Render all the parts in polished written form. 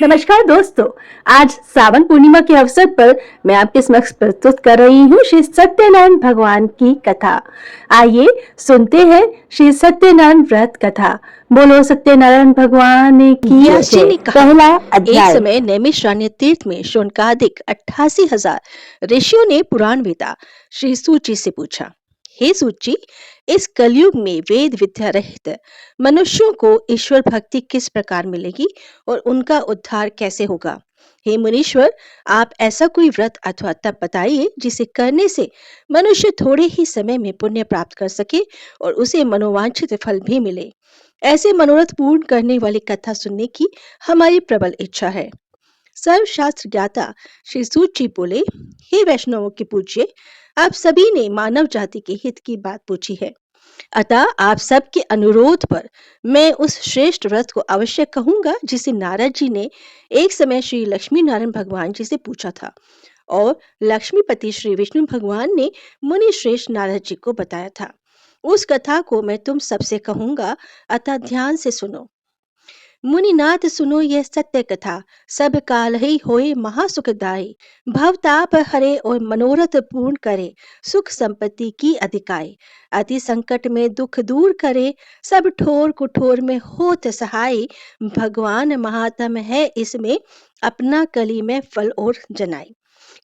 नमस्कार दोस्तों। आज सावन पूर्णिमा के अवसर पर मैं आपके समक्ष प्रस्तुत कर रही हूँ श्री सत्यनारायण भगवान की कथा। आइए सुनते हैं श्री सत्यनारायण व्रत कथा। बोलो सत्यनारायण भगवान की व्यास जी जय। ने कहा, पहला एक अध्याय। समय नैमिषारण्य तीर्थ में शौनकादिक 88,000 ऋषियों ने पुराण वेता श्री सूत जी से पूछा, हे सूत जी, इस कलयुग में वेद विद्या रहित मनुष्यों को ईश्वर भक्ति किस प्रकार मिलेगी और उनका उद्धार कैसे होगा? हे मुनीश्वर, आप ऐसा कोई व्रत अथवा तप बताइए जिसे करने से मनुष्य थोड़े ही समय में पुण्य प्राप्त कर सके और उसे मनोवांछित फल भी मिले। ऐसे मनोरथ पूर्ण करने वाली कथा सुनने की हमारी प्रबल इच्छा है। सर्वशास्त्र ज्ञाता श्री सूत जी बोले, हे वैष्णवों के पूज्य, आप सभी ने मानव जाति के हित की बात पूछी है, अतः आप सबके अनुरोध पर मैं उस श्रेष्ठ व्रत को अवश्य कहूंगा जिसे नारद जी ने एक समय श्री लक्ष्मी नारायण भगवान जी से पूछा था और लक्ष्मीपति श्री विष्णु भगवान ने मुनि श्रेष्ठ नारद जी को बताया था। उस कथा को मैं तुम सबसे कहूंगा, अतः ध्यान से सुनो। मुनिनाथ सुनो यह सत्य कथा, सब काल ही होए महासुखदायी, भवताप हरे और मनोरथ पूर्ण करे, सुख संपत्ति की अधिकाय, अति संकट में दुख दूर करे, सब ठोर कुठोर में होत सहाय, भगवान महात्म है इसमें, अपना कली में फल और जनाई।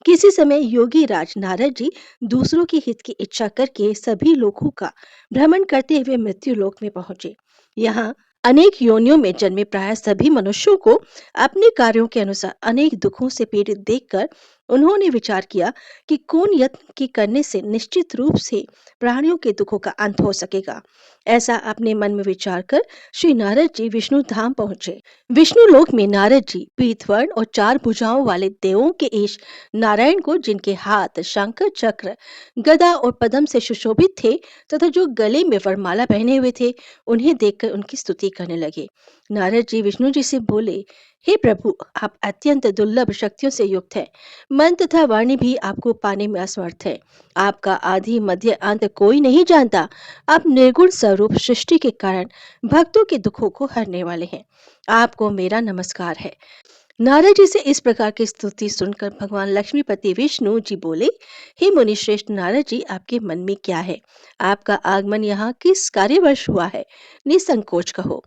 किसी समय योगी राज नारद जी दूसरों के हित की इच्छा करके सभी लोगों का भ्रमण करते हुए मृत्यु लोक में पहुंचे। यहाँ अनेक योनियों में जन्मे प्राय सभी मनुष्यों को अपने कार्यों के अनुसार अनेक दुखों से पीड़ित देखकर उन्होंने विचार किया कि कौन यत्न की करने से निश्चित रूप से प्राणियों के दुखों का अंत हो सकेगा। ऐसा अपने मन में विचार कर श्री नारद जी विष्णु धाम पहुंचे। विष्णु लोक में नारद जी पीतवर्ण और 4 भुजाओं वाले देवों के ईश नारायण को, जिनके हाथ शंकर चक्र गदा और पद्म से सुशोभित थे तथा जो गले में वरमाला पहने हुए थे, उन्हें देखकर उनकी स्तुति करने लगे। नारद जी विष्णु जी से बोले, हे प्रभु, आप अत्यंत दुर्लभ शक्तियों से युक्त हैं। मन तथा वाणी भी आपको पाने में असमर्थ है। आपका आदि मध्य अंत कोई नहीं जानता। आप निर्गुण स्वरूप सृष्टि के कारण भक्तों के दुखों को हरने वाले हैं। आपको मेरा नमस्कार है। नारद जी से इस प्रकार की स्तुति सुनकर भगवान लक्ष्मीपति विष्णु जी बोले, हे मुनि श्रेष्ठ नारद जी, आपके मन में क्या है? आपका आगमन यहाँ किस कार्यवश हुआ है? निसंकोच कहो।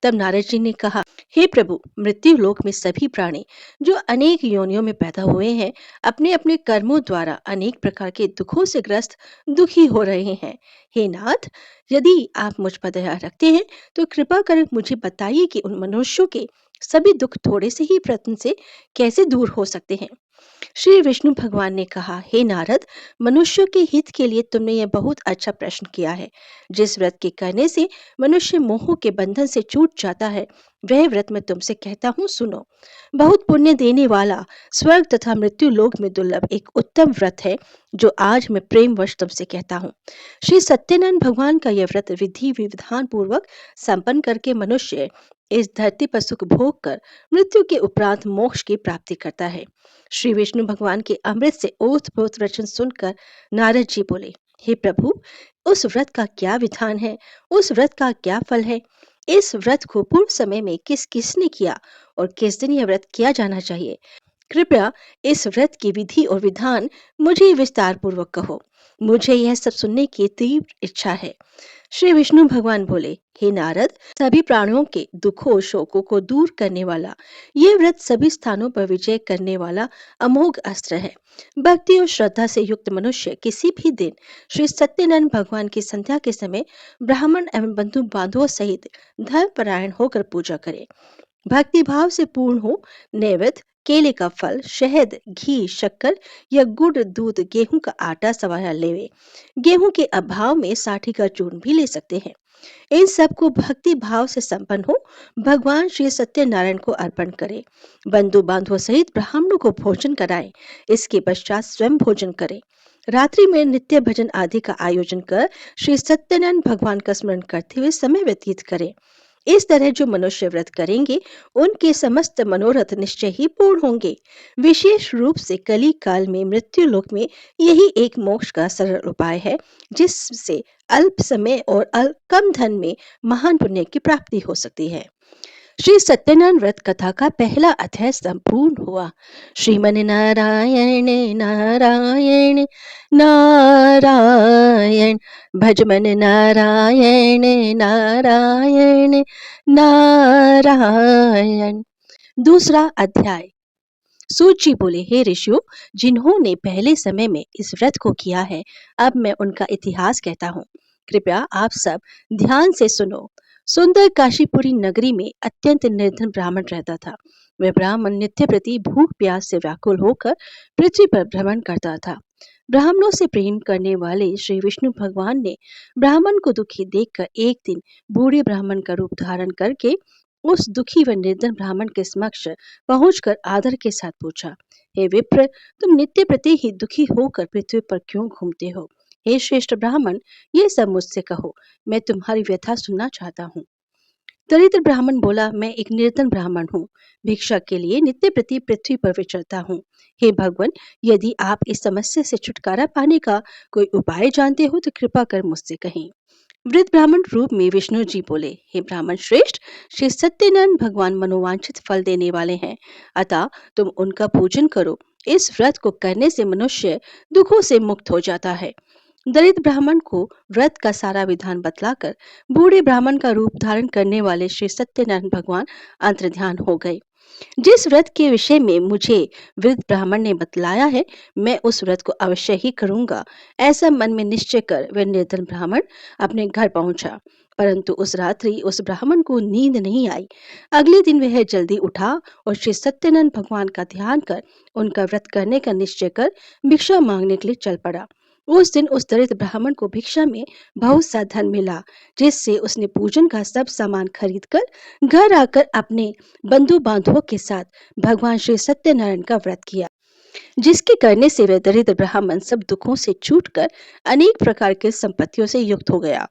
तब नारद जी ने कहा, हे प्रभु, मृत्यु लोक में सभी प्राणी जो अनेक योनियों में पैदा हुए हैं, अपने अपने कर्मों द्वारा अनेक प्रकार के दुखों से ग्रस्त दुखी हो रहे हैं। हे नाथ, यदि आप मुझ पर दया रखते हैं तो कृपा कर मुझे बताइए कि उन मनुष्यों के सभी दुख थोड़े से ही प्रयत्न से कैसे दूर हो सकते हैं। श्री विष्णु भगवान ने कहा, हे नारद, मनुष्यों के हित के लिए तुमने यह बहुत अच्छा प्रश्न किया है। जिस व्रत के करने से मनुष्य मोह के बंधन से छूट जाता है, वह व्रत मैं तुमसे कहता हूँ, सुनो। बहुत पुण्य देने वाला, स्वर्ग तथा मृत्यु लोक में दुर्लभ एक उत्तम व्रत है, जो आज मैं प्रेम वश तुमसे कहता हूँ। श्री सत्यनारायण भगवान का यह व्रत विधि विधान पूर्वक संपन्न करके मनुष्य इस धरती पर सुख भोग कर मृत्यु के उपरांत मोक्ष की प्राप्ति करता है। श्री विष्णु भगवान के अमृत से ओतप्रोत वचन सुनकर नारद जी बोले, हे प्रभु, उस व्रत का क्या विधान है? उस व्रत का क्या फल है? इस व्रत को पूर्व समय में किस किसने किया और किस दिन यह व्रत किया जाना चाहिए? कृपया इस व्रत की विधि और विधान मुझे विस्तार पूर्वक कहो। मुझे यह सब सुनने की तीव्र इच्छा है। श्री विष्णु भगवान बोले, हे नारद, सभी प्राणियों के दुखों शोकों को दूर करने वाला यह व्रत सभी स्थानों पर विजय करने वाला अमोघ अस्त्र है। भक्ति और श्रद्धा से युक्त मनुष्य किसी भी दिन श्री सत्यनारायण भगवान की संध्या के समय ब्राह्मण एवं बंधु बांधवों सहित धर्मपरायण होकर पूजा करे। भक्ति भाव से पूर्ण हो, नैवेद्य केले का फल, शहद, घी, शक्कर या गुड़, दूध, गेहूं का आटा सवाया लेवे। गेहूं के अभाव में साठी का चूर्ण भी ले सकते हैं। इन सब को भक्ति भाव से संपन्न हो भगवान श्री सत्यनारायण को अर्पण करें। बंधु बांधवों सहित ब्राह्मणों को भोजन कराएं। इसके पश्चात स्वयं भोजन करें। रात्रि में नित्य भजन आदि का आयोजन कर श्री सत्यनारायण भगवान का स्मरण करते हुए समय व्यतीत करें। इस तरह जो मनुष्य व्रत करेंगे, उनके समस्त मनोरथ निश्चय ही पूर्ण होंगे। विशेष रूप से कली काल में मृत्यु लोक में यही एक मोक्ष का सरल उपाय है, जिससे अल्प समय और कम धन में महान पुण्य की प्राप्ति हो सकती है। श्री सत्यनारायण व्रत कथा का पहला अध्याय संपूर्ण हुआ। श्रीमन नारायण नारायण नारायण, भजमन नारायण नारायण नारायण। दूसरा अध्याय। सूत जी बोले, हे ऋषियों, जिन्होंने पहले समय में इस व्रत को किया है, अब मैं उनका इतिहास कहता हूँ। कृपया आप सब ध्यान से सुनो। सुंदर काशीपुरी नगरी में अत्यंत निर्धन ब्राह्मण रहता था। वह ब्राह्मण नित्य प्रति भूख प्यास से व्याकुल होकर पृथ्वी पर भ्रमण करता था। ब्राह्मणों से प्रेम करने वाले श्री विष्णु भगवान ने ब्राह्मण को दुखी देखकर एक दिन बूढ़े ब्राह्मण का रूप धारण करके उस दुखी व निर्धन ब्राह्मण के समक्ष पहुंचकर आदर के साथ पूछा, हे विप्र, तुम नित्य प्रति ही दुखी होकर पृथ्वी पर क्यों घूमते हो? हे श्रेष्ठ ब्राह्मण, ये सब मुझसे कहो, मैं तुम्हारी व्यथा सुनना चाहता हूँ। दरिद्र ब्राह्मण बोला, मैं एक निर्धन ब्राह्मण हूँ, भिक्षा के लिए नित्य प्रति पृथ्वी पर विचरता हूँ। हे भगवान, यदि आप इस समस्या से छुटकारा पाने का कोई उपाय जानते हो तो कृपा कर मुझसे कहें। वृद्ध ब्राह्मण रूप में विष्णु जी बोले, हे ब्राह्मण श्रेष्ठ, श्री सत्यनारायण भगवान मनोवांछित फल देने वाले हैं, अतः तुम उनका पूजन करो। इस व्रत को करने से मनुष्य दुखों से मुक्त हो जाता है। दलित ब्राह्मण को व्रत का सारा विधान बतलाकर बूढ़े ब्राह्मण का रूप धारण करने वाले श्री सत्यनारायण भगवान अंतर्ध्यान हो गए। जिस व्रत के विषय में मुझे वृद्ध ब्राह्मण ने बतलाया है, मैं उस व्रत को अवश्य ही करूंगा, ऐसा मन में निश्चय कर वह निर्धन ब्राह्मण अपने घर पहुंचा। परंतु उस रात्रि उस ब्राह्मण को नींद नहीं आई। अगले दिन वह जल्दी उठा और श्री सत्यनारायण भगवान का ध्यान कर उनका व्रत करने का निश्चय कर भिक्षा मांगने के लिए चल पड़ा। उस दिन उस दरिद्र ब्राह्मण को भिक्षा में बहुत सा धन मिला, जिससे उसने पूजन का सब सामान खरीद कर घर आकर अपने बंधु बांधवों के साथ भगवान श्री सत्यनारायण का व्रत किया, जिसके करने से वह दरिद्र ब्राह्मण सब दुखों से छूटकर अनेक प्रकार के संपत्तियों से युक्त हो गया।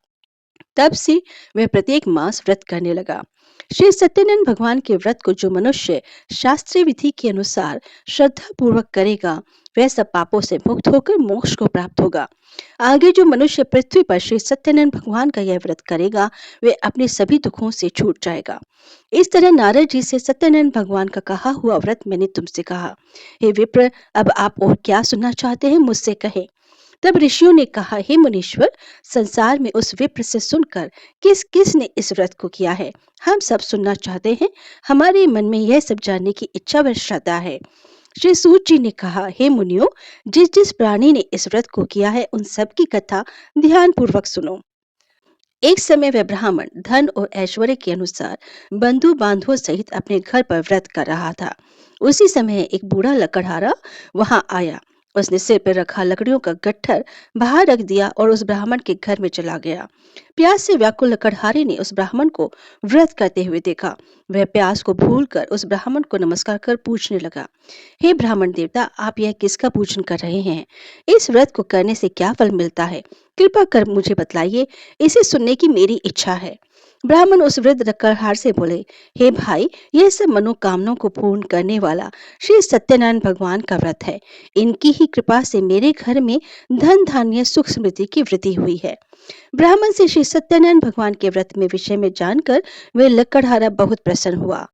तब से वह प्रत्येक मास व्रत करने लगा। श्री सत्यनारायण भगवान के व्रत को जो मनुष्य शास्त्रीय विधि के अनुसार श्रद्धा पूर्वक करेगा, वह सब पापों से मुक्त होकर मोक्ष को प्राप्त होगा। आगे जो मनुष्य पृथ्वी पर श्री सत्यनारायण भगवान का यह व्रत करेगा, वह अपने सभी दुखों से छूट जाएगा। इस तरह नारद जी से सत्यनारायण भगवान का कहा हुआ व्रत मैंने तुमसे कहा। हे विप्र, अब आप और क्या सुनना चाहते हैं, मुझसे कहें। तब ऋषियों ने कहा, हे मुनीश्वर, संसार में उस विप्र से सुनकर किस किस ने इस व्रत को किया है, हम सब सुनना चाहते हैं। हमारे मन में यह सब जानने की इच्छा व श्रद्धा है। श्री सूत जी ने कहा, हे मुनियों, जिस जिस प्राणी ने इस व्रत को किया है, उन सब की कथा ध्यान पूर्वक सुनो। एक समय वह ब्राह्मण धन और ऐश्वर्य के अनुसार बंधु बांधवों सहित अपने घर पर व्रत कर रहा था। उसी समय एक बूढ़ा लकड़हारा वहां आया। उसने सिर पर रखा लकड़ियों का गट्ठर बाहर रख दिया और उस ब्राह्मण के घर में चला गया। प्यास से व्याकुल लकड़हारे ने उस ब्राह्मण को व्रत करते हुए देखा। वह प्यास को भूलकर उस ब्राह्मण को नमस्कार कर पूछने लगा, हे ब्राह्मण देवता, आप यह किसका पूजन कर रहे हैं? इस व्रत को करने से क्या फल मिलता है? कृपा कर मुझे बतलाइए, इसे सुनने की मेरी इच्छा है। ब्राह्मण उस वृद्ध लकड़हार से बोले, हे भाई, यह सब मनोकामनाओं को पूर्ण करने वाला श्री सत्यनारायण भगवान का व्रत है। इनकी ही कृपा से मेरे घर में धन धान्य सुख समृद्धि की वृद्धि हुई है। ब्राह्मण से श्री सत्यनारायण भगवान के व्रत में विषय में जानकर वे लकड़हारा बहुत प्रसन्न हुआ।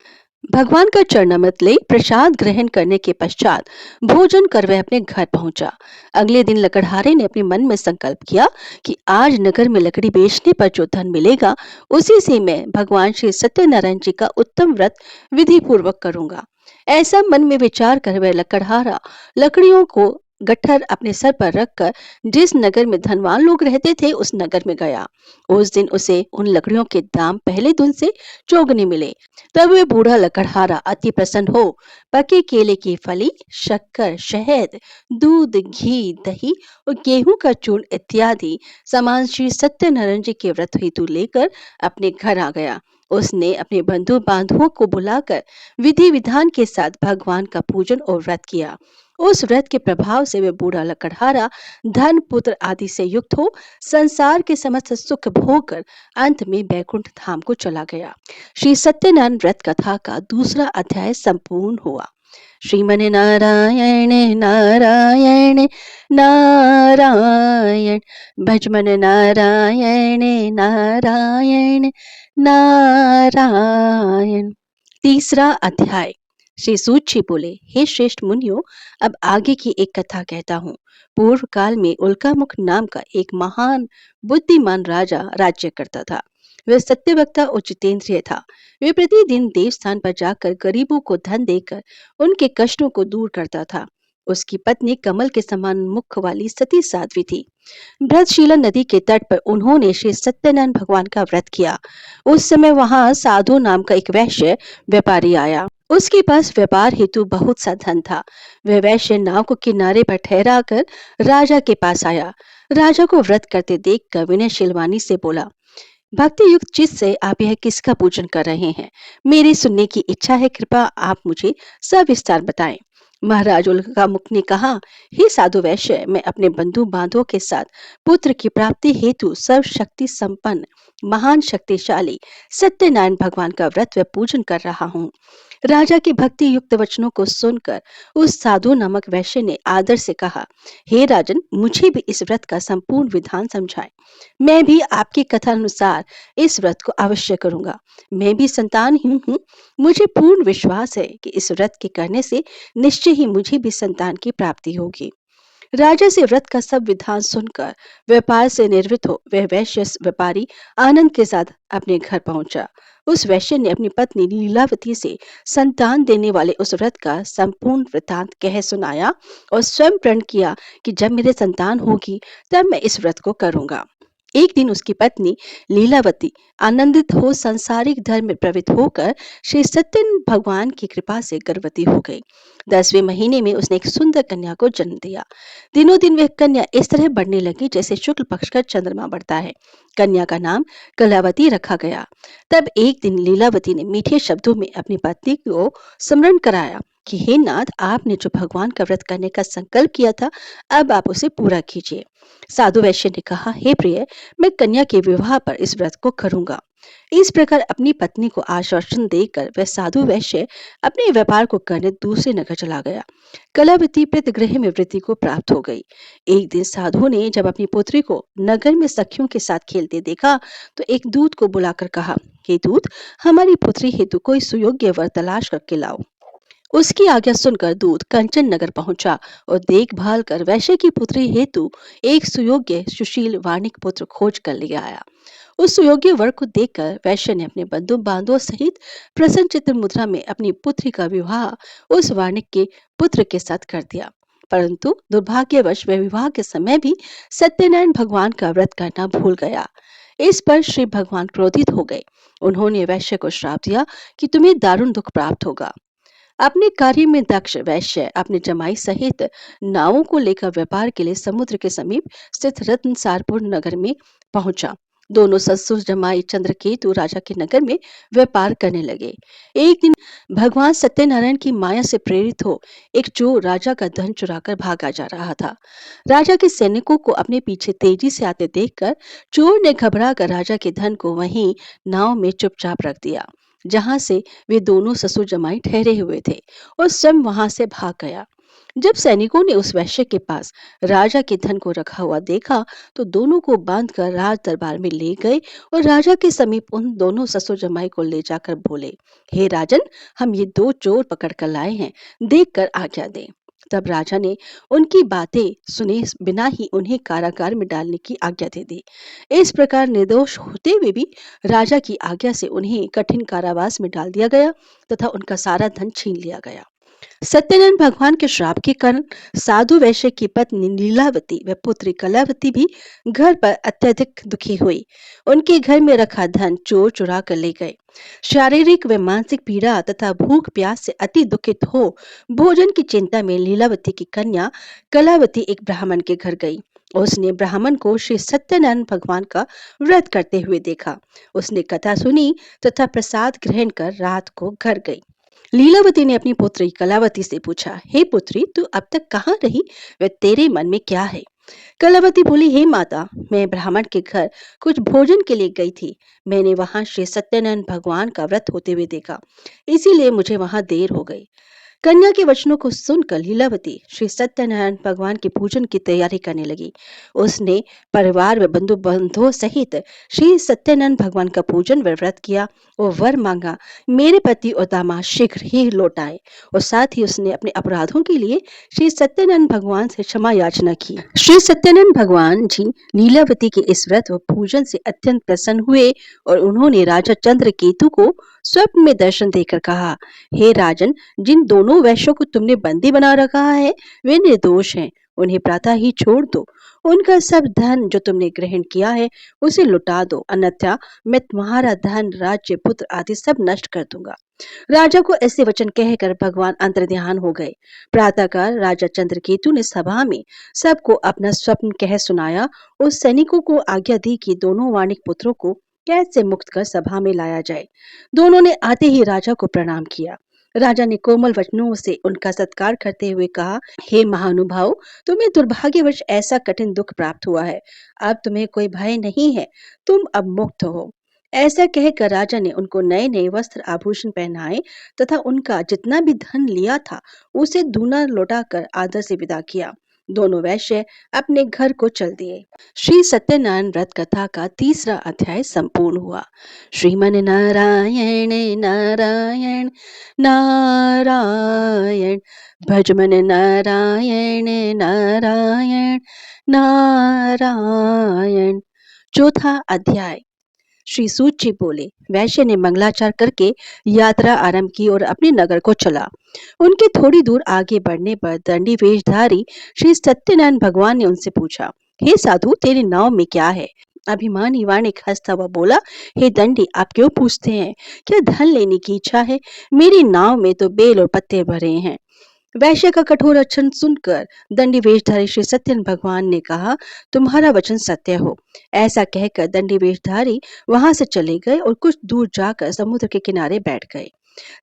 भगवान का चरणामृत ले प्रसाद ग्रहण करने के पश्चात भोजन कर वह अपने घर पहुंचा। अगले दिन लकड़हारे ने अपने मन में संकल्प किया कि आज नगर में लकड़ी बेचने पर जो धन मिलेगा, उसी से मैं भगवान श्री सत्यनारायण जी का उत्तम व्रत विधि पूर्वक करूंगा। ऐसा मन में विचार कर वह लकड़हारा लकड़ियों को गट्ठर अपने सर पर रखकर जिस नगर में धनवान लोग रहते थे, उस नगर में गया। उस दिन उसे उन लकड़ियों के दाम पहले दिन से चौगुने मिले। तब वह बूढ़ा लकड़हारा अति प्रसन्न हो पके केले की फली, शक्कर, शहद, दूध, घी, दही और गेहूं का चूर्ण इत्यादि सामान श्री सत्यनारायण जी के व्रत हेतु लेकर अपने घर आ गया। उसने अपने बंधु बांधवों को बुलाकर विधि विधान के साथ भगवान का पूजन और व्रत किया। उस व्रत के प्रभाव से वह बूढ़ा लकड़हारा धन पुत्र आदि से युक्त हो संसार के समस्त सुख भोग कर अंत में बैकुंठ धाम को चला गया। श्री सत्यनारायण व्रत कथा का दूसरा अध्याय संपूर्ण हुआ। श्रीमन नारायण नारायण नारायण, भजमन नारायण नारायण नारायण। तीसरा अध्याय। श्री सूत जी बोले, हे श्रेष्ठ मुनियों, अब आगे की एक कथा कहता हूँ। पूर्व काल में उल्कामुख नाम का एक महान बुद्धिमान राजा राज्य करता था। वह सत्यवक्ता और जितेंद्रिय था। वे प्रतिदिन देवस्थान पर जाकर गरीबों को धन देकर उनके कष्टों को दूर करता था। उसकी पत्नी कमल के समान मुख वाली सती साध्वी थी। भ्रतशीला नदी के तट पर उन्होंने श्री सत्यनारायण भगवान का व्रत किया। उस समय वहां साधु नाम का एक वैश्य व्यापारी आया। उसके पास व्यापार हेतु बहुत सा धन था। वह वैश्य नाव को किनारे पर ठहरा कर राजा के पास आया। राजा को व्रत करते देखकर विनयशील वाणी से बोला, भक्ति युक्त चित्त से आप यह किसका पूजन कर रहे हैं? मेरी सुनने की इच्छा है, कृपा आप मुझे सविस्तार बताएं। महाराज उल्कामुख ने कहा, हे साधु वैश्य, मैं अपने बंधु बांधवों के साथ पुत्र की प्राप्ति हेतु सर्वशक्ति संपन्न महान शक्तिशाली सत्यनारायण भगवान का व्रत व पूजन कर रहा हूँ। राजा की भक्ति युक्त वचनों को सुनकर उस साधु नामक वैश्य ने आदर से कहा, हे राजन, मुझे भी इस व्रत का संपूर्ण विधान समझाएं। मैं भी आपकी कथा अनुसार इस व्रत को अवश्य करूंगा। मैं भी संतानहीन हूँ। मुझे पूर्ण विश्वास है कि इस व्रत के करने से निश्चय ही मुझे भी संतान की प्राप्ति होगी। राजा से व्रत का सब विधान सुनकर व्यापार से निवृत्त हो वह वैश्य व्यापारी आनंद के साथ अपने घर पहुंचा। उस वैश्य ने अपनी पत्नी लीलावती से संतान देने वाले उस व्रत का संपूर्ण वृतांत कह सुनाया और स्वयं प्रण किया कि जब मेरे संतान होगी तब मैं इस व्रत को करूंगा। एक दिन उसकी पत्नी लीलावती आनंदित हो सांसारिक धर्म में प्रवृत्त होकर श्री सत्यनारायण भगवान की कृपा से गर्भवती हो गई। 10वें महीने में उसने एक सुंदर कन्या को जन्म दिया। दिनों दिन वह कन्या इस तरह बढ़ने लगी जैसे शुक्ल पक्ष का चंद्रमा बढ़ता है। कन्या का नाम कलावती रखा गया। तब एक दिन लीलावती ने मीठे शब्दों में अपनी पत्नी को स्मरण कराया कि हे नाथ, आपने जो भगवान का व्रत करने का संकल्प किया था, अब आप उसे पूरा कीजिए। साधु वैश्य ने कहा, हे प्रिय, मैं कन्या के विवाह पर इस व्रत को करूंगा। इस प्रकार अपनी पत्नी को आश्वासन देकर वह साधु वैश्य अपने व्यापार को करने दूसरे नगर चला गया। कलावती प्रीतगृह में वृद्धि को प्राप्त हो गई। एक दिन साधु ने जब अपनी पुत्री को नगर में सखियों के साथ खेलते देखा तो एक दूत को बुलाकर कहा, हे दूत, हमारी पुत्री हेतु कोई सुयोग्य वर तलाश करके लाओ। उसकी आज्ञा सुनकर दूत कंचन नगर पहुंचा और देखभाल कर वैश्य की पुत्री हेतु एक सुयोग्य सुशील वाणिक पुत्र खोज कर ले आया। उस सुयोग्य वर को देखकर वैश्य ने अपने बंधु बांधवों सहित प्रसन्न चित्र मुद्रा में अपनी पुत्री का विवाह उस वाणिक के पुत्र के साथ कर दिया। परंतु दुर्भाग्यवश वह विवाह के समय भी सत्यनारायण भगवान का व्रत करना भूल गया। इस पर श्री भगवान क्रोधित हो गए। उन्होंने वैश्य को श्राप दिया कि तुम्हें दारुण दुख प्राप्त होगा। अपने कार्य में दक्ष वैश्य अपने जमाई सहित नावों को लेकर व्यापार के लिए समुद्र के समीप स्थित रत्नसारपुर नगर में पहुंचा। दोनों ससुर जमाई चंद्रकेतु राजा के नगर में व्यापार करने लगे। एक दिन भगवान सत्यनारायण की माया से प्रेरित हो एक चोर राजा का धन चुराकर भागा जा रहा था। राजा के सैनिकों को अपने पीछे तेजी से आते देखकर चोर ने घबरा कर राजा के धन को वहीं नाव में चुपचाप रख दिया जहां से वे दोनों ससुर जमाई ठहरे हुए थे और स्वयं वहां से भाग गया। जब सैनिकों ने उस वैश्य के पास राजा के धन को रखा हुआ देखा तो दोनों को बांधकर राज दरबार में ले गए और राजा के समीप उन दोनों ससुर जमाई को ले जाकर बोले, हे राजन, हम ये दो चोर पकड़ कर लाए हैं, देख कर आज्ञा दें। तब राजा ने उनकी बातें सुने बिना ही उन्हें कारागार में डालने की आज्ञा दे दी। इस प्रकार निर्दोष होते हुए भी राजा की आज्ञा से उन्हें कठिन कारावास में डाल दिया गया तथा उनका सारा धन छीन लिया गया। सत्यनारायण भगवान के श्राप के कारण साधु वैश्य की पत्नी लीलावती व पुत्री कलावती भी घर पर अत्यधिक दुखी हुई। उनके घर में रखा धन चोर चुरा कर ले गए। शारीरिक व मानसिक पीड़ा तथा भूख प्यास से अति दुखित हो भोजन की चिंता में लीलावती की कन्या कलावती एक ब्राह्मण के घर गई। उसने ब्राह्मण को श्री सत्यनारायण भगवान का व्रत करते हुए देखा। उसने कथा सुनी तथा प्रसाद ग्रहण कर रात को घर गई। लीलावती ने अपनी पुत्री कलावती से पूछा, हे पुत्री, तू अब तक कहाँ रही व तेरे मन में क्या है? कलावती बोली, हे माता, मैं ब्राह्मण के घर कुछ भोजन के लिए गई थी। मैंने वहां श्री सत्यनारायण भगवान का व्रत होते हुए देखा, इसीलिए मुझे वहां देर हो गई। कन्या के वचनों को सुनकर लीलावती श्री सत्यनारायण भगवान के पूजन की तैयारी करने लगी। उसने परिवार व बंधु बंधुओं सहित श्री सत्यनारायण भगवान का पूजन व व्रत किया और वर मांगा, मेरे पति और दामाद शीघ्र ही लौट आए। और साथ ही उसने अपने अपराधों के लिए श्री सत्यनारायण भगवान से क्षमा याचना की। श्री सत्यनारायण भगवान जी लीलावती के इस व्रत व पूजन से अत्यंत प्रसन्न हुए और उन्होंने राजा चंद्रकेतु को स्वप्न में दर्शन देकर कहा, हे राजन, जिन दोनों वैश्यों को तुमने बंदी बना रखा है वे निर्दोष हैं, उन्हें प्रातः ही छोड़ दो। उनका सब धन जो तुमने ग्रहण किया है उसे लुटा दो, अन्यथा मैं तुम्हारा धन, राज्य, पुत्र आदि सब नष्ट कर दूंगा। राजा को ऐसे वचन कहकर भगवान अंतर्ध्यान हो गए। प्रातःकाल राजा चंद्रकेतु ने सभा में सबको अपना स्वप्न कह सुनाया और सैनिकों को आज्ञा दी कि दोनों वाणिक पुत्रों को कैद से मुक्त कर सभा में लाया जाए। दोनों ने आते ही राजा को प्रणाम किया। राजा ने कोमल वचनों से उनका सत्कार करते हुए कहा, हे महानुभाव, तुम्हें दुर्भाग्यवश ऐसा कठिन दुख प्राप्त हुआ है। अब तुम्हें कोई भय नहीं है, तुम अब मुक्त हो। ऐसा कहकर राजा ने उनको नए नए वस्त्र आभूषण पहनाए तथा उनका जितना भी धन लिया था उसे दूना लौटाकर आदर से विदा किया। दोनों वैश्य अपने घर को चल दिए। श्री सत्यनारायण व्रत कथा का 3रा अध्याय संपूर्ण हुआ। श्रीमन नारायण नारायण नारायण, भजमन नारायण नारायण नारायण। चौथा अध्याय। श्री सूत जी बोले, वैश्य ने मंगलाचार करके यात्रा आरंभ की और अपने नगर को चला। उनके थोड़ी दूर आगे बढ़ने पर दंडी वेशधारी श्री सत्यनारायण भगवान ने उनसे पूछा, हे साधु, तेरे नाव में क्या है? अभिमानी वाणिक हंसता हुआ बोला, हे दंडी, आप क्यों पूछते हैं? क्या धन लेने की इच्छा है? मेरी नाव में तो बेल और पत्ते भरे हैं। वैश्य का कठोर वचन सुनकर दंडी वेशधारी श्री सत्यनारायण भगवान ने कहा, तुम्हारा वचन सत्य हो। ऐसा कहकर दंडी वेशधारी वहां से चले गए और कुछ दूर जाकर समुद्र के किनारे बैठ गए।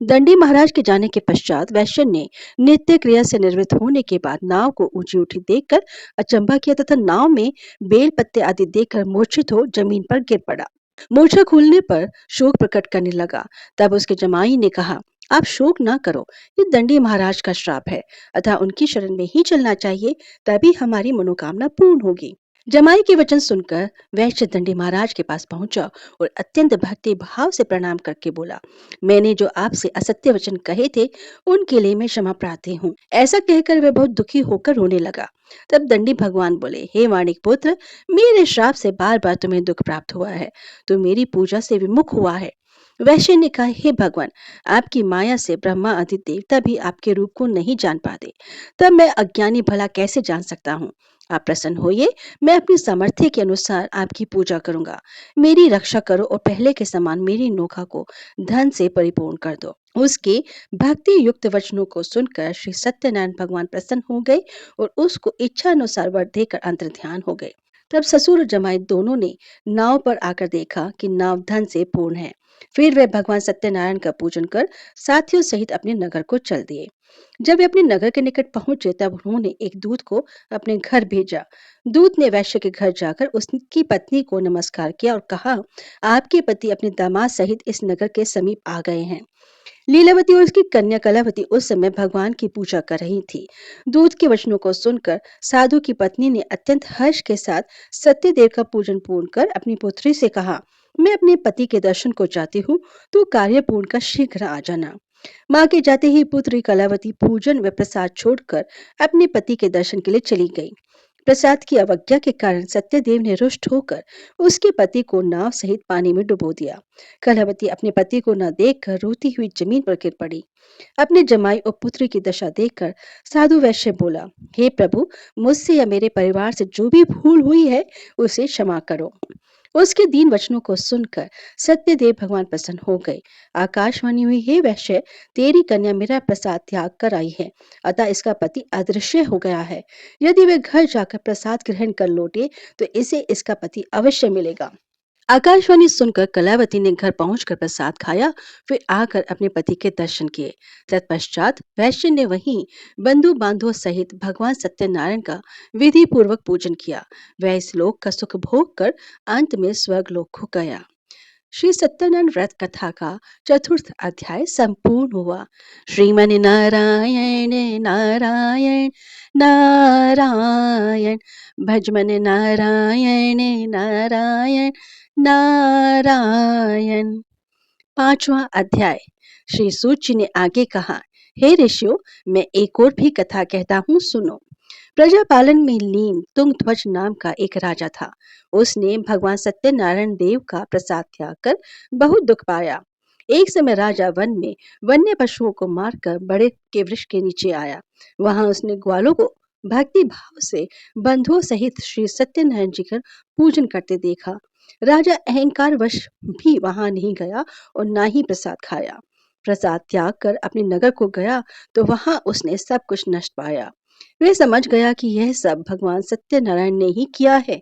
दंडी महाराज के जाने के पश्चात वैश्य ने नित्य क्रिया से निर्वृत्त होने के बाद नाव को ऊंची उठी देखकर अचंभा किया तथा नाव में बेल पत्ते आदि देखकर मूर्छित हो जमीन पर गिर पड़ा। मूर्छा खुलने पर शोक प्रकट करने लगा। तब उसके जमाई ने कहा, आप शोक ना करो, ये दंडी महाराज का श्राप है, अतः उनकी शरण में ही चलना चाहिए, तभी हमारी मनोकामना पूर्ण होगी। जमाई के वचन सुनकर वैश्य दंडी महाराज के पास पहुंचा और अत्यंत भक्ति भाव से प्रणाम करके बोला, मैंने जो आपसे असत्य वचन कहे थे उनके लिए मैं क्षमा प्रार्थी हूँ। ऐसा कहकर वह बहुत दुखी होकर रोने लगा। तब दंडी भगवान बोले, हे वाणिक पुत्र, मेरे श्राप से बार बार तुम्हें दुख प्राप्त हुआ है, तो मेरी पूजा से विमुख हुआ है। वैश्य ने कहा, हे भगवान, आपकी माया से ब्रह्मा आदि देवता भी आपके रूप को नहीं जान पाते, तब मैं अज्ञानी भला कैसे जान सकता हूँ? आप प्रसन्न होइए, मैं अपनी सामर्थ्य के अनुसार आपकी पूजा करूंगा। मेरी रक्षा करो और पहले के समान मेरी नौका को धन से परिपूर्ण कर दो। उसके भक्ति युक्त वचनों को सुनकर श्री सत्यनारायण भगवान प्रसन्न हो गए और उसको इच्छा अनुसार वर देकर अंतर्ध्यान हो गए। तब ससुर और जमाई दोनों ने नाव पर आकर देखा कि नाव धन से पूर्ण है। फिर वे भगवान सत्यनारायण का पूजन कर साथियों सहित अपने नगर को चल दिए। जब वे अपने नगर के निकट पहुंचे तब उन्होंने एक दूत को अपने घर भेजा। दूत ने वैश्य के घर जाकर उसकी पत्नी को नमस्कार किया और कहा, आपके पति अपने दामाद सहित इस नगर के समीप आ गए हैं। लीलावती और उसकी कन्या कलावती उस समय भगवान की पूजा कर रही थी। दूत के वचनों को सुनकर साधु की पत्नी ने अत्यंत हर्ष के साथ सत्यदेव का पूजन पूर्ण कर अपनी पुत्री से कहा, मैं अपने पति के दर्शन को चाहती हूँ, तो कार्य पूर्ण कर शीघ्र आ जाना। माँ के जाते ही पुत्री कलावती पूजन व प्रसाद छोड़कर अपने पति के दर्शन के लिए चली गई। प्रसाद की अवज्ञा के कारण सत्यदेव ने रुष्ट होकर उसके पति को नाव सहित पानी में डुबो दिया। कलावती अपने पति को न देखकर रोती हुई जमीन पर गिर पड़ी। अपने जमाई और पुत्री की दशा देखकर साधु वैश्य बोला, हे प्रभु, मुझसे या मेरे परिवार से जो भी भूल हुई है उसे क्षमा करो। उसके दीन वचनों को सुनकर सत्यदेव भगवान प्रसन्न हो गए। आकाशवाणी हुई, हे वैश्य, तेरी कन्या मेरा प्रसाद त्याग कर आई है, अतः इसका पति अदृश्य हो गया है। यदि वह घर जाकर प्रसाद ग्रहण कर लौटे तो इसे इसका पति अवश्य मिलेगा। आकाशवाणी सुनकर कलावती ने घर पहुंचकर प्रसाद खाया, फिर आकर अपने पति के दर्शन किए। तत्पश्चात वैश्य ने वहीं बंधु बांधवों सहित भगवान सत्यनारायण का विधि पूर्वक पूजन किया। वह इस लोक का सुख भोग कर अंत में स्वर्ग लोक को गया। श्री सत्यनारायण व्रत कथा का चतुर्थ अध्याय संपूर्ण हुआ। श्रीमन नारायण नारायण नारायण, भजमन नारायण नारायण नारायण। पांचवा अध्याय। श्री सूत जी ने आगे कहा, हे ऋषियों, मैं एक और भी कथा कहता हूँ, सुनो। प्रजापालन में लीन तुंगध्वज नाम का एक राजा था। उसने भगवान सत्यनारायण देव का प्रसाद त्याग कर बहुत दुख पाया। एक समय राजा वन में वन्य पशुओं को मारकर बड़े के वृक्ष के नीचे आया। वहां उसने ग्वालों को भक्ति भाव से बंधुओं सहित श्री सत्यनारायण जी का पूजन करते देखा। राजा अहंकार वश भी वहां नहीं गया और ना ही प्रसाद खाया। प्रसाद त्याग कर अपने नगर को गया तो वहां उसने सब कुछ नष्ट पाया। वह समझ गया कि यह सब भगवान सत्यनारायण ने ही किया है।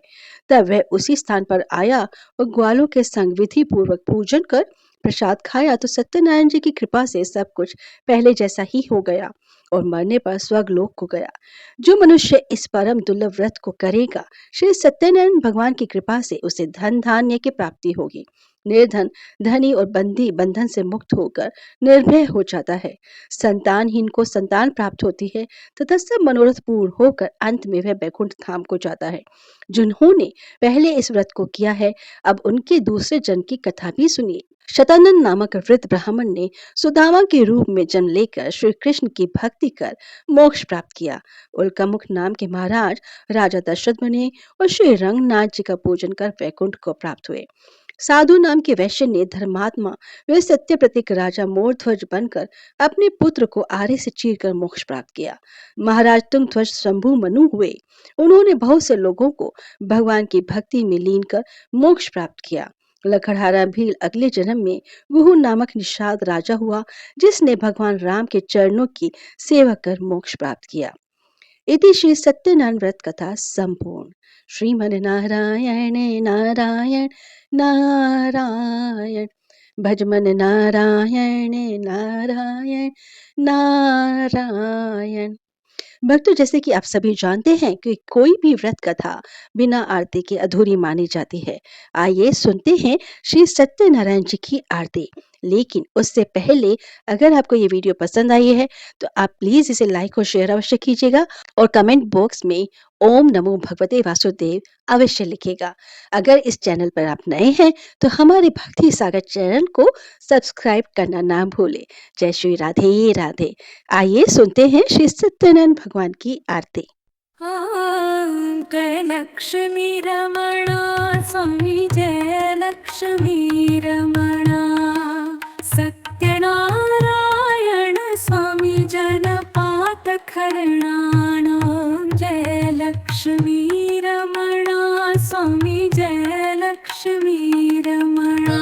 तब वह उसी स्थान पर आया और ग्वालों के संग विधि पूर्वक पूजन कर प्रसाद खाया तो सत्यनारायण जी की कृपा से सब कुछ पहले जैसा ही हो गया और मरने पर स्वर्गलोक को गया। जो मनुष्य इस परम दुर्लभ व्रत को करेगा, श्री सत्यनारायण भगवान की कृपा से उसे धन धान्य की प्राप्ति होगी। निर्धन धनी और बंदी बंधन से मुक्त होकर निर्भय हो जाता है। संतानहीन को संतान प्राप्त होती है तथा सब मनोरथ पूर्ण होकर अंत में वह बैकुंठ धाम को जाता है। जिन्होंने पहले इस व्रत को किया है, अब उनके दूसरे जन्म की कथा भी सुनिए। शतानंद नामक वृद्ध ब्राह्मण ने सुदामा के रूप में जन्म लेकर श्री कृष्ण की भक्ति कर मोक्ष प्राप्त किया। उल्कामुख नाम के महाराज राजा दशरथ बने और श्री रंगनाथ जी का पूजन कर वैकुंठ को प्राप्त हुए। साधु नाम के वैश्य ने धर्मात्मा वे सत्य प्रतीक राजा मोरध्वज बनकर अपने पुत्र को आरे से चीरकर मोक्ष प्राप्त किया। महाराज तुंगध्वज शंभु मनु हुए। उन्होंने बहुत से लोगों को भगवान की भक्ति में लीन कर मोक्ष प्राप्त किया। लखड़हारा भील अगले जन्म में गुहु नामक निषाद राजा हुआ, जिसने भगवान राम के चरणों की सेवा कर मोक्ष प्राप्त किया। इति श्री सत्यनारायण व्रत कथा संपूर्ण। श्रीमन नारायण नारायण नारायण, भजमन नारायण नारायण नारायण। भक्तों, जैसे कि आप सभी जानते हैं कि कोई भी व्रत कथा बिना आरती के अधूरी मानी जाती है। आइए सुनते हैं श्री सत्यनारायण जी की आरती। लेकिन उससे पहले अगर आपको ये वीडियो पसंद आई है तो आप प्लीज इसे लाइक और शेयर अवश्य कीजिएगा और कमेंट बॉक्स में ओम नमो भगवते वासुदेव अवश्य लिखिएगा। अगर इस चैनल पर आप नए हैं तो हमारे भक्ति सागर चैनल को सब्सक्राइब करना ना भूलें। जय श्री राधे राधे। आइए सुनते हैं श्री सत्यनारायण भगवान की आरती। जय लक्ष्मी रमणा स्वामी, जय लक्ष्मी रमणा। सत्यनारायण स्वामी जनपात खरणाणा। जय लक्ष्मी रमणा स्वामी, जय लक्ष्मी रमणा।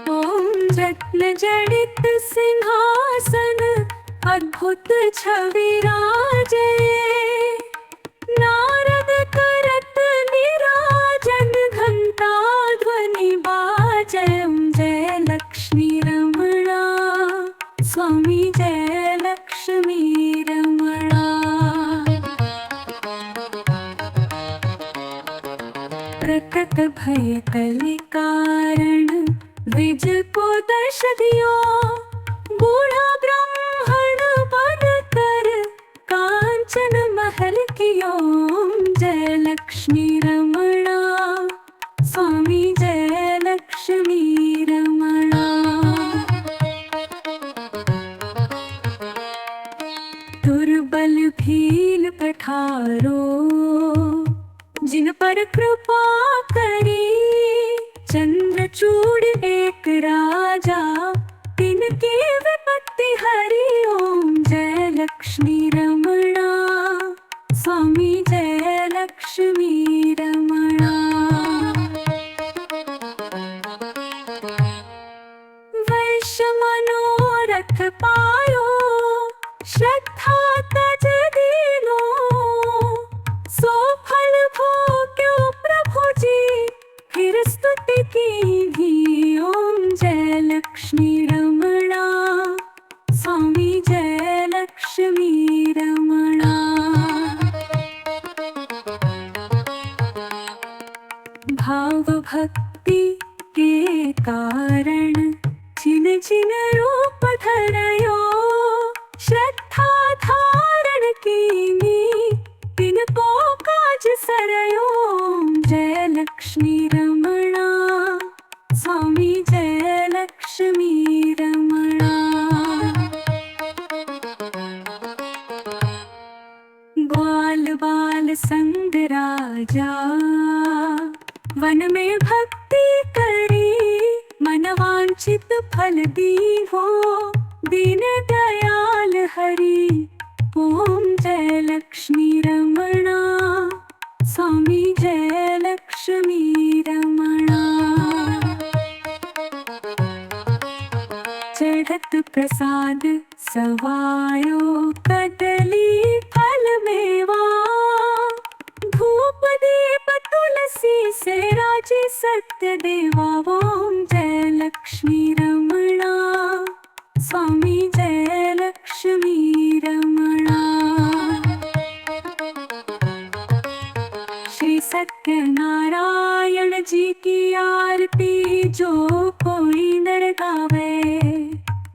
ओम रत्न जडित सिंहासन अद्भुत छवि राजे। नारद करत निराजन घंटा ध्वनि बाजे। जय लक्ष्मी रमणा स्वामी, जय लक्ष्मी रमणा। प्रकट भय कलि कारण द्विज को दर्श दियो। बूढ़ा ब्राह्मण बन कर कांचन महल कियो। जय लक्ष्मी रमणा स्वामी, जय लक्ष्मी रमणा। दुर्बल भील पठारो जिन पर कृपा करी। चंद्रचूड़ एक राजा तिनके विपत्ति हरि। ओम जय लक्ष्मी रमणा स्वामी, जय लक्ष्मी रमणा। वैश्य मनोरथ पायो श्रद्धा तज दीनो। सो फल भोग्यो प्रभु जी फिर स्तुति की। ओम जय लक्ष्मी रमणा स्वामी, जय लक्ष्मी रमणा। के कारण जिन जिन रूप धरयो श्रद्धा धारण कीनी तिनको काज सरयो। जय लक्ष्मी रमणा स्वामी जय लक्ष्मी रमणा। ग्वाल बाल संग राजा वन में भक्ति करी मन वांछित फल दीहो दीन दयाल हरि। ओम जय लक्ष्मी रमणा स्वामी जय लक्ष्मी रमणा। चढ़त प्रसाद सवायो कदली फल मेवा धूप दीप तुलसी से राजे सत्य देवा। ओम जय लक्ष्मी रमणा स्वामी जय लक्ष्मी रमणा। श्री सत्यनारायण जी की आरती जो कोई नर गावे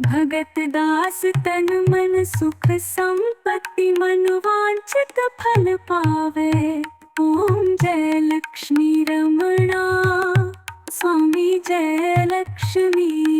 भगत दास तन मन सुख संपत्ति मन वांछित फल पावे। ओम जय लक्ष्मी रमणा स्वामी जय लक्ष्मी